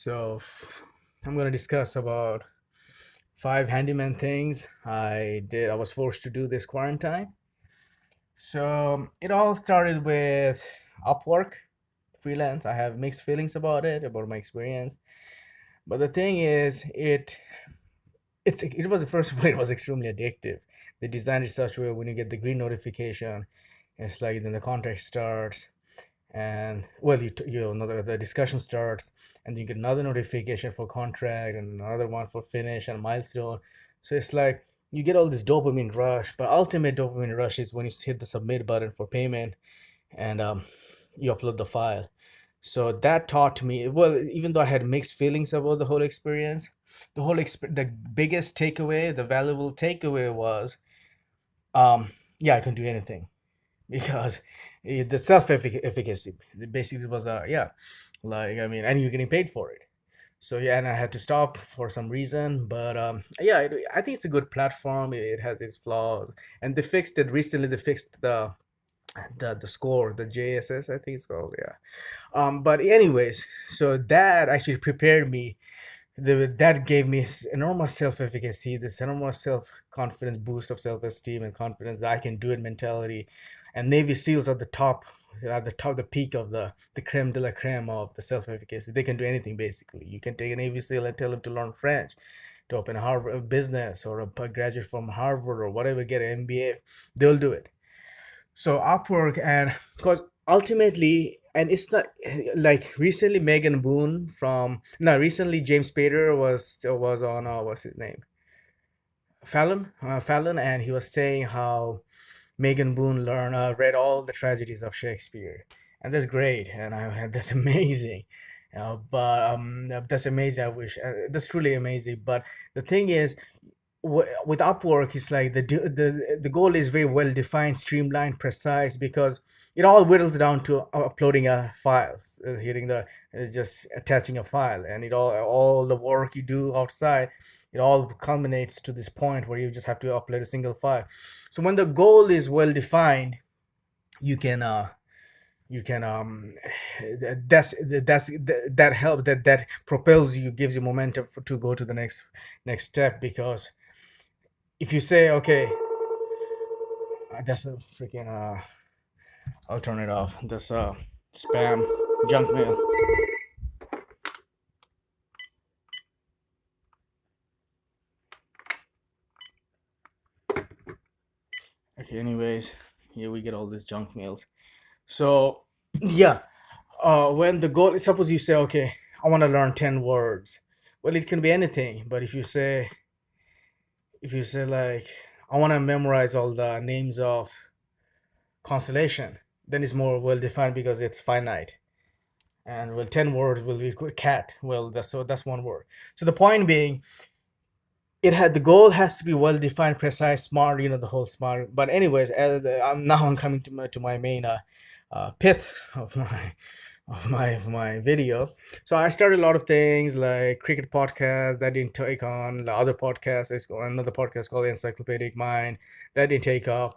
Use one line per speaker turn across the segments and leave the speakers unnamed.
So I'm going to discuss about 5 handyman things I was forced to do this quarantine. So it all started with Upwork, freelance. I have mixed feelings about it, about my experience. But the thing is, it was first of all, it was extremely addictive. They designed it such a way when you get the green notification, it's like then the contract starts, and well, you know the discussion starts, and you get another notification for contract and another one for finish and milestone. So it's like you get all this dopamine rush, but ultimate dopamine rush is when you hit the submit button for payment, and you upload the file. So that taught me, well, even though I had mixed feelings about the whole experience, the biggest takeaway, the valuable takeaway was, yeah, I can do anything because the self-efficacy basically was yeah, like, I mean, and you're getting paid for it. So yeah, and I had to stop for some reason, but yeah, I think it's a good platform. It has its flaws, and they fixed it recently. They fixed the score, the JSS, I think it's called, yeah. But anyways, so that actually prepared me. That gave me enormous self-efficacy, this enormous self-confidence boost of self-esteem and confidence that I can do it mentality. And Navy SEALs at the top, the peak of the creme de la creme of the self-efficacy. They can do anything basically. You can take a Navy SEAL and tell him to learn French, to open a Harvard business, or a graduate from Harvard or whatever, get an MBA, they'll do it. So Upwork, and because ultimately, and it's not like recently Megan Boone from no recently James Spader was on what's his name, Fallon, and he was saying how Megan Boone read all the tragedies of Shakespeare, and that's great, and that's amazing. But that's amazing. I wish that's truly amazing. But the thing is, with Upwork, it's like the goal is very well defined, streamlined, precise, because it all whittles down to uploading a file, hitting the just attaching a file, and it all the work you do outside, it all culminates to this point where you just have to upload a single file. So when the goal is well defined, you can that helps, that propels you, gives you momentum to go to the next step. Because if you say, okay, that's a freaking I'll turn it off. That's spam, junk mail. Okay, anyways, here we get all these junk mails. So yeah, when the goal, suppose you say, okay, I want to learn 10 words. Well, it can be anything, but if you say like, I want to memorize all the names of constellation, then it's more well defined because it's finite. And well, 10 words will be cat. Well, that's one word. So the point being, the goal has to be well defined, precise, smart. The whole smart. But anyways, I'm coming to my main pith of my video. So I started a lot of things like cricket podcast that didn't take on. The other podcast is another podcast called Encyclopedic Mind that didn't take off.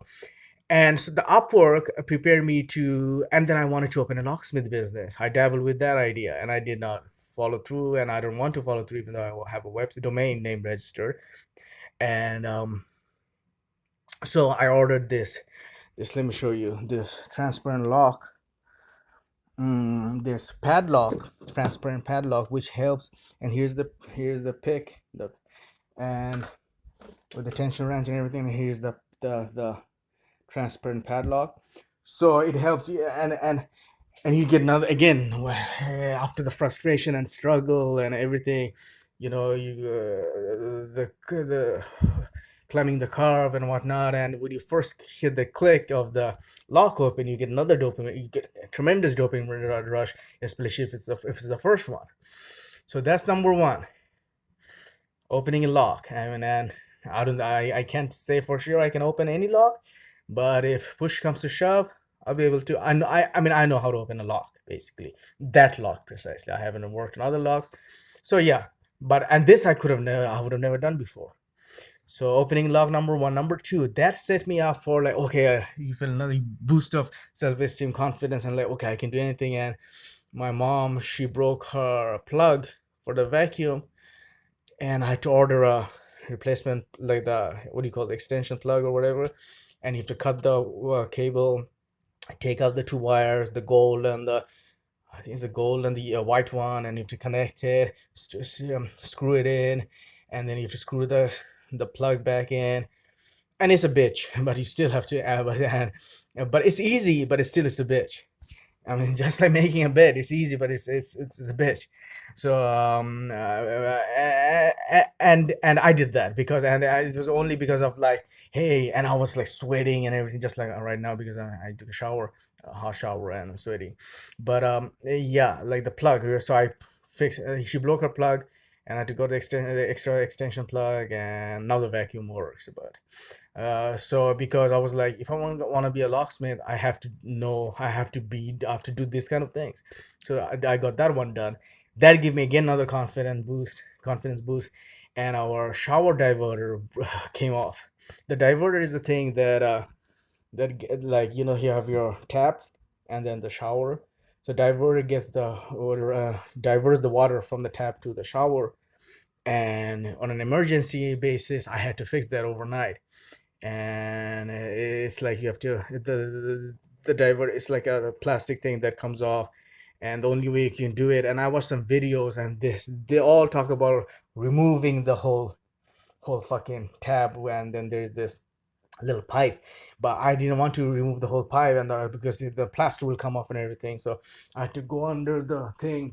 And so the Upwork prepared me to, and then I wanted to open a locksmith business. I dabbled with that idea, and I did not follow through, and I don't want to follow through, even though I have a website domain name registered. And so I ordered this. Let me show you this transparent lock, this padlock, transparent padlock, which helps. And here's the pick, and with the tension wrench and everything. And here's the transparent padlock. So it helps you, and you get another again after the frustration and struggle and everything. You the climbing the curve and whatnot, and when you first hit the click of the lock open, you get another dopamine, you get a tremendous dopamine rush, especially if it's the first one. So that's number one, opening a lock. I mean, and I can't say for sure I can open any lock, but if push comes to shove, I'll be able to. I know how to open a lock, basically that lock precisely. I haven't worked on other locks, so yeah. But and this I would have never done before. So opening lock number one, number two, that set me up for like, okay, you feel another boost of self-esteem, confidence, and like, okay, I can do anything. And my mom, she broke her plug for the vacuum, and I had to order a replacement, like the, what do you call it, extension plug or whatever, and you have to cut the cable, take out the two wires, the gold and the, I think it's the gold and the white one, and you have to connect it, screw it in, and then you have to screw the plug back in, and it's a bitch, but you still have to but it's easy, but it's a bitch. I mean, just like making a bed, it's easy, but it's a bitch. So and I did that because, it was only because of like, hey, and I was like sweating and everything, just like right now, because I took a shower, a hot shower, and I'm sweating. But yeah, like the plug. So I fixed. She broke her plug, and I had to go to the extra extension plug, and now the vacuum works. But so because I was like, if I want to be a locksmith, I have to know, I have to do these kind of things. So I got that one done. That gave me again another confidence boost, and our shower diverter came off. The diverter is the thing that like, you have your tap and then the shower. So diverter gets the, or diverts the water from the tap to the shower. And on an emergency basis, I had to fix that overnight. And it's like you have to, the diver is like a plastic thing that comes off, and the only way you can do it, and I watched some videos, and they all talk about removing the whole fucking tab, and then there's this little pipe, but I didn't want to remove the whole pipe, and because the plaster will come off and everything, so I had to go under the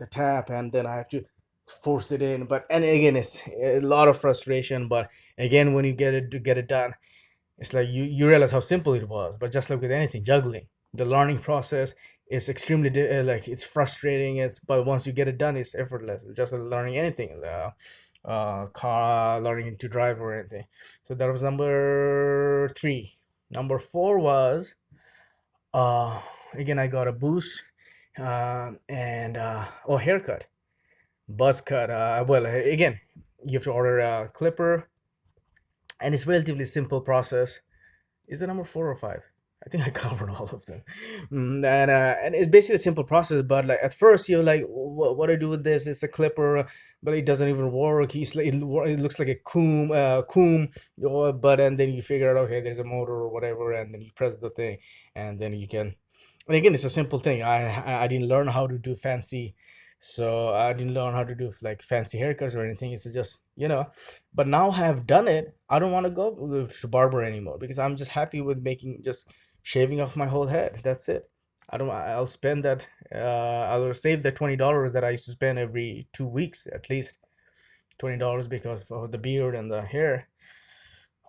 tap, and then I have to force it in. But, and again, it's a lot of frustration, but again, when you get it done, it's like you realize how simple it was. But just like with anything, juggling, the learning process is extremely like, it's frustrating. But once you get it done, it's effortless. It's just like learning anything, car, learning to drive or anything. So that was number three. Number four was, uh again, I got a boost, and haircut, buzz cut. Well, again, you have to order a clipper, and it's relatively simple process. Is it number four or five? I think I covered all of them. And it's basically a simple process. But like at first, you're like, what do I do with this? It's a clipper, but it doesn't even work. It looks like a comb, but and then you figure out, okay, there's a motor or whatever, and then you press the thing, and then you can. And again, it's a simple thing. I didn't learn how to do fancy, so I didn't learn how to do like fancy haircuts or anything. It's just, but now I have done it. I don't want to go to barber anymore, because I'm just happy with making, just shaving off my whole head. That's it. I don't. I'll spend that. I'll save the $20 that I used to spend every 2 weeks at least. $20 because for the beard and the hair.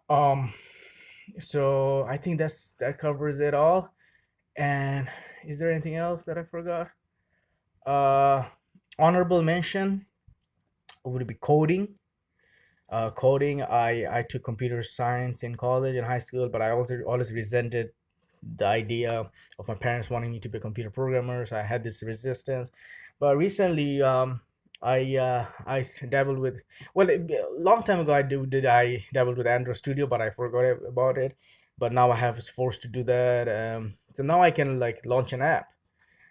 Um. So I think that covers it all. And is there anything else that I forgot? Uh, Honorable mention would be coding. Coding. I took computer science in college and high school, but I also always resented the idea of my parents wanting me to be a computer programmer. So I had this resistance. But recently, I dabbled with, well, a long time ago I dabbled with Android Studio, but I forgot about it. But now I was forced to do that. So now I can like launch an app.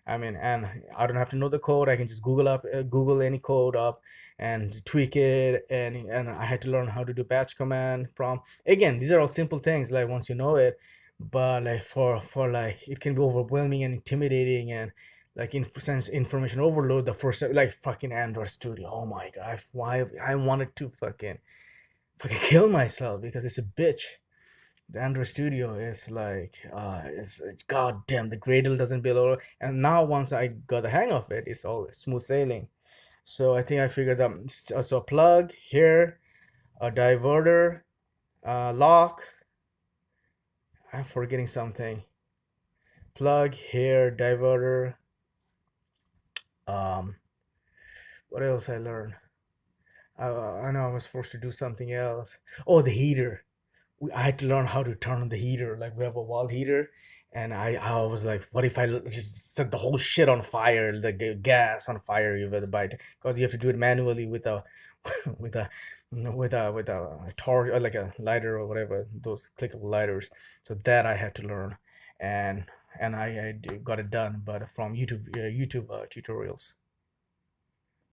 I mean, and I don't have to know the code. I can just Google any code up and tweak it. And I had to learn how to do batch command prompt. Again, these are all simple things. Like once you know it, but like for like, it can be overwhelming and intimidating, and like in sense information overload. The first, like fucking Android Studio. Oh my god, why I wanted to fucking kill myself because it's a bitch. The Android Studio is like, it's goddamn, the Gradle doesn't build all, and now once I got the hang of it, it's all smooth sailing. So I think I figured out. So a plug here, a diverter, lock. I'm forgetting something. Plug here, diverter. Um, what else I learned? I know I was forced to do something else. Oh, the heater. I had to learn how to turn on the heater. Like we have a wall heater, and I was like, what if I just set the whole shit on fire, the gas on fire with a bite? Because you have to do it manually with a with a with a torch, or like a lighter or whatever, those clickable lighters. So that I had to learn, and got it done, but from YouTube tutorials.